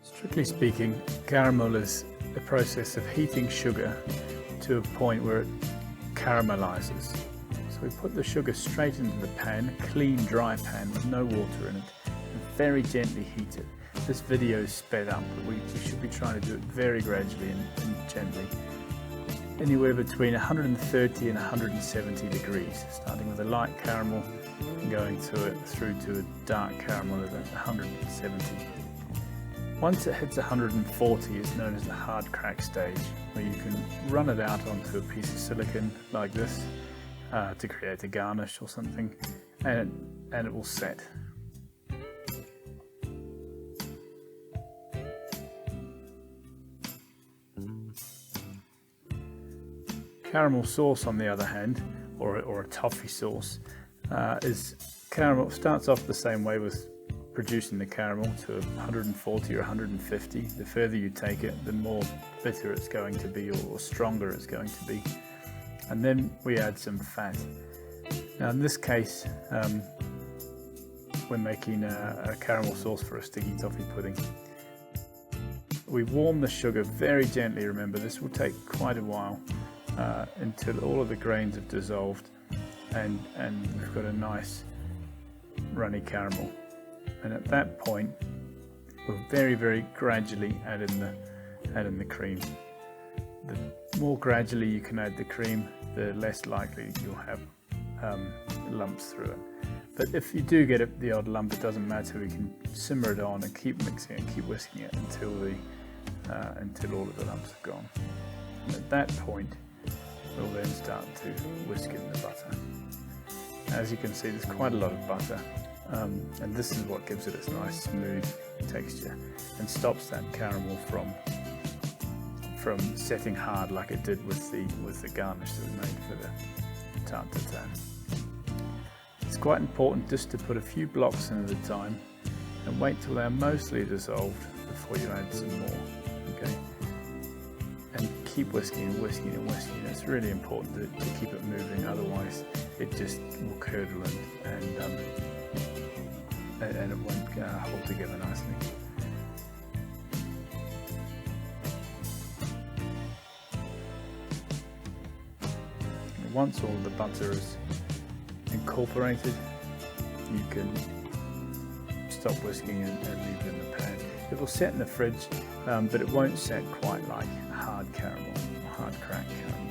Strictly speaking, caramel is the process of heating sugar to a point where it caramelizes. So we put the sugar straight into the pan, a clean dry pan with no water in it, and very gently heat it. This video is sped up, but we should be trying to do it very gradually and gently. Anywhere between 130 and 170 degrees, starting with a light caramel and going through to a dark caramel at 170. Once it hits 140, it's known as the hard crack stage, where you can run it out onto a piece of silicone like this to create a garnish or something, and it will set. Caramel sauce, on the other hand, or a toffee sauce, is caramel. Starts off the same way with producing the caramel to 140 or 150. The further you take it, the more bitter it's going to be, or stronger it's going to be. And then we add some fat. Now in this case, we're making a caramel sauce for a sticky toffee pudding. We warm the sugar very gently. Remember, this will take quite a while until all of the grains have dissolved and we've got a nice runny caramel. And at that point, we'll very, very gradually add in the cream. The more gradually you can add the cream, the less likely you'll have lumps through it. But if you do get the odd lump, it doesn't matter. We can simmer it on and keep mixing it, keep whisking it until all of the lumps are gone. And at that point, we'll then start to whisk in the butter. As you can see, there's quite a lot of butter, and this is what gives it its nice smooth texture and stops that caramel from setting hard like it did with the garnish that we made for the tarte tatin. It's quite important just to put a few blocks in at a time and wait till they're mostly dissolved before you add some more. Okay. And keep whisking and whisking and whisking. It's really important to keep it moving, otherwise it just will curdle and it won't hold together nicely. And once all the butter is incorporated, you can stop whisking and leave it in the pan. It will set in the fridge, but it won't set quite like hard caramel or hard crack caramel.